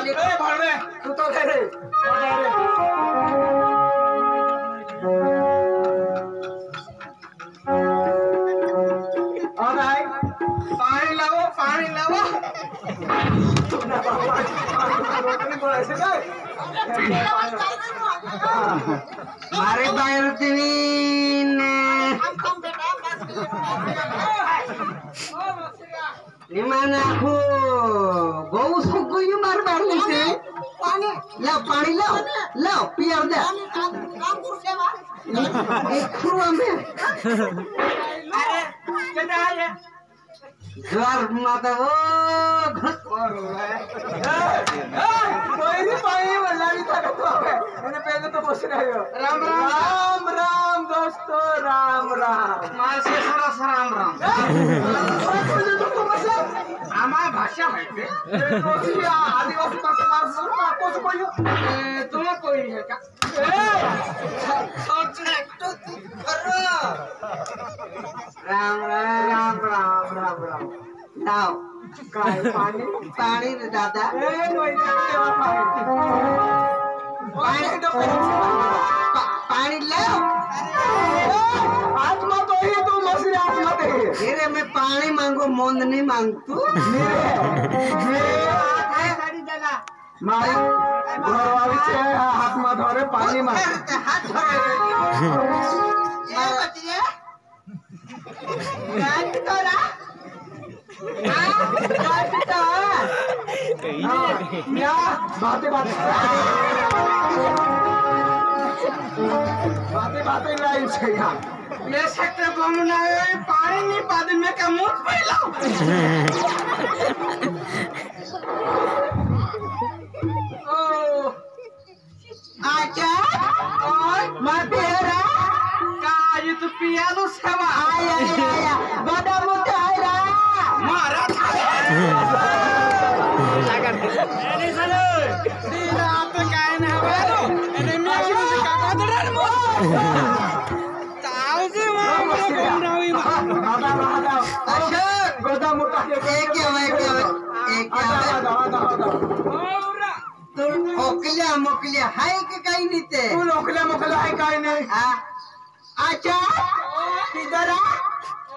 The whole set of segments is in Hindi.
पानी ए भाड़े तू तो ले रे और आई पानी लाओ तूने रोटी बोला से मारे बाहर तीन निमान आखो गौ सबको ये मार लेते पानी लाओ पिया दे खुआ में अरे क्या है घर माता वो घर और कोई नहीं पानी वाला नहीं था तो मैंने पहले तो पूछ रहे हो राम दोस्तों राम मार से सरस राम हमारी भाषा है आदिवासी भाषा कुछ कोई तुम्हें कोई है क्या राम लाओ पानी दादा पानी लाओ आत्मा तो ही तू मसीह आत्मा दे मेरे में पानी मांगो मोंद नहीं मांग तू मारी घरवाली से हाथ में धरे पानी मार हाथ बातें लाइन से ले सकते बोलना पानी नहीं पाद में का मुंह फैलाओ आजा और मतेरा काज तू पिया लो सेवा आया बड़ा मोटा आया मारा लगा नहीं चलो दिन रात काहे ना हवालो एने मियाँ से का कदरन मो ताऊ से मां गोंडावी आधा अच्छा गोदा मोटा एक मोकल्या हाय के काही नाही ते तू लोकल्या है काय नाही अच्छा किधर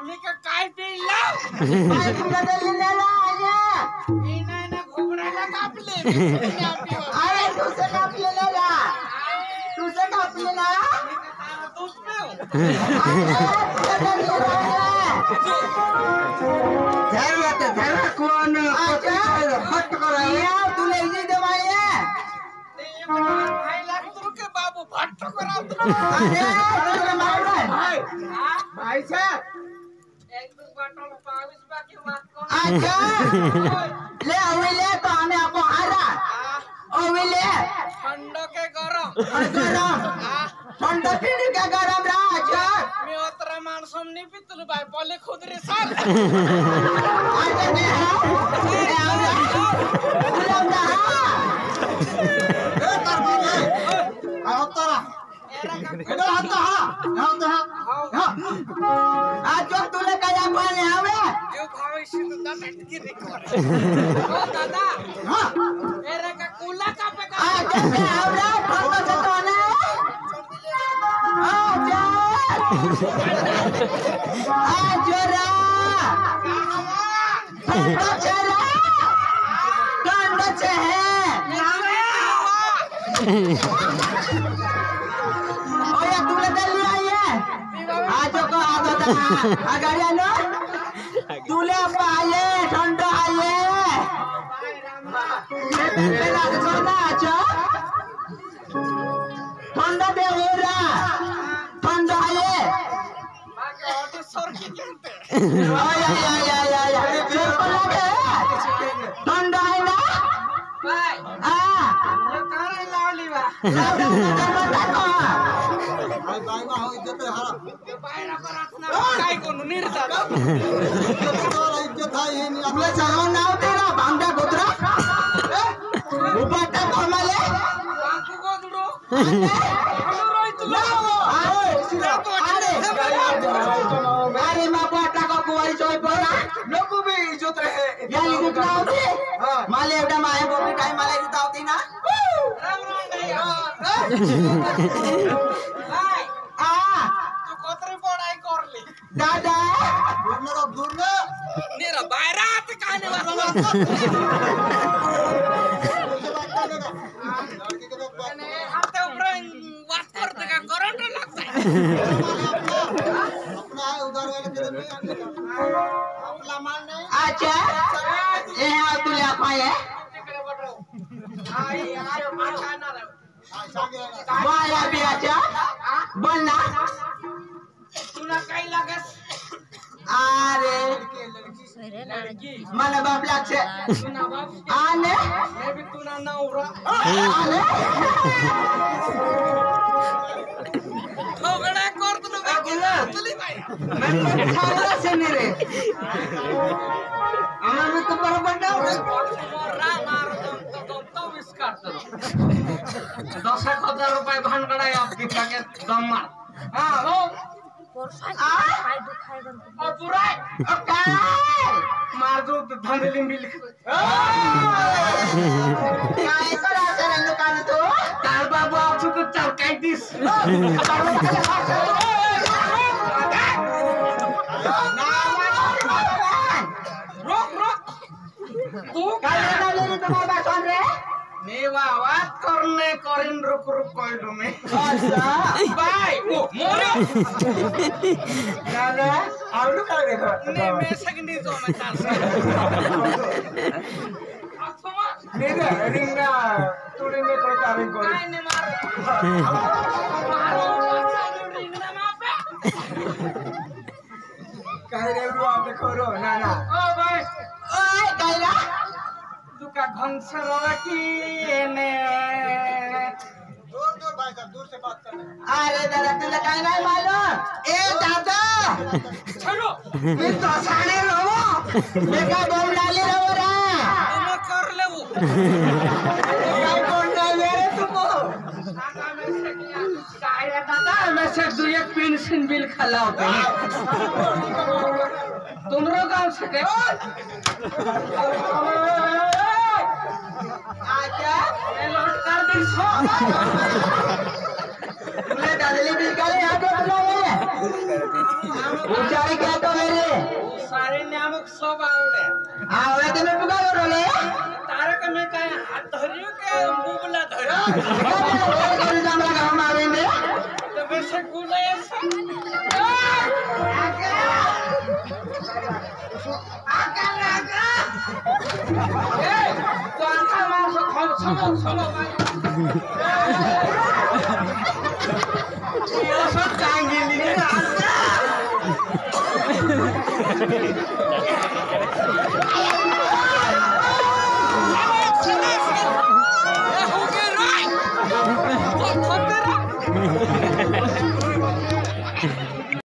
मी का काय पिला काय तुला दिलेला आहे मी नाही ना घोगडाला कापले अरे तुझं कापलेला दूध धरा कोण हट करा तुला इजी दवाई बाबू भट्ट कराओ भाई साहब एक दो बटन 22 बाकी बात कौन अच्छा ले अवेले तो हमें आपको हारा अवेले ठंड के गरम ठंड पीने के गरम राजा मी ओतरा मानसम नहीं पितलु भाई पले खुद रे साल आजा ने आज तुला काय पाणी हवे जो भविष्य तुझा भेटकी रिकॉर्ड ओ दादा हां एरा का कुला का पे का आज पे आवरा ठंडा चटोने आज रा ठंडा है ओया तुला दिली आहे आज को आगाड़ी आलो तुले पाए ठंडा आए पहला सोना आचा ठंडा दे होरा ठंडा आए बाकी ऑटो सर की कहते या चोला दे ठंडा है ना भाई ये करे लावली बा काय कोण निर्ता तुला सांगू नाव तेरा बांधा गोत्रा उपाटा कोमाले बांधू गोदडो अरे मा पाटा को कुवारी चोय परा लोग भी इज्जत रहे या लिखना होते माले एवढा माया बोलते काय मला इथं तू कोतरी पढ़ाई कर ली दादा दूर नेरा बायरा ते काने वाला हाते ऊपर वास करते का करंट लगता है अपना उधर वाले के में अपना माल नहीं अच्छा ये हां तू ले पाए आई माथा ना रे वाला भी अच्छा बोलना तुला काय लागस अरे मला बाप लागছে तुना बाप आने मैं भी तुना नवरा आने ठोगडा करतो ना बाकीला तुली बाई मैं खावला से नहीं रे आम्हाला मी तो बरोबर ना रा मार तो विस करतो 10,000 रुपये भानगडा आहे आपली का दम मार हां हो मार दो धंधेली मिल काय करा सरांनो कान तो तार बाबू आछो तो चरकाई दिस रोक तू काय झाले रे तुम्हाला बासन रे मेवा बात करने करिन रुक कहलु में अच्छा बाय ओ मोरे दादा आउनु का देखो ने मैं सेकंडी जो मैं चाल अथवा ने रिंगा तुड़ी में कोई तारीख को काय ने मार मारो रिंगा मापे काय रे रो आप करो ना ओ भाई ओए कायला तुका घंसरा की ने दूर भाई साहब दूर से बात करना अरे दादा तुला काय नाही मालूम ए दादा छोड़ो मैं तो साने रहो मैं का बम डाले रहो रा तुम कर ले वो काय बम डाले रे तुम दादा मैं से काय रे दादा मैं से दो एक पेंशन बिल खाला होते तुम रो गांव से के आजा ये लौट कर दी सो तुमने दादली बिल का ले आगे बुलावे उचारे क्या तो मेरे सारे नामक सब आवड़े आवड़े तो मैं पुकार रोले तारे का मैं काय हाथ धरियो के बुबला धरियो कर जामला गांव में आवेंगे तो वैसे गुले आगे लगा ए तो आंखा मार सो खल सो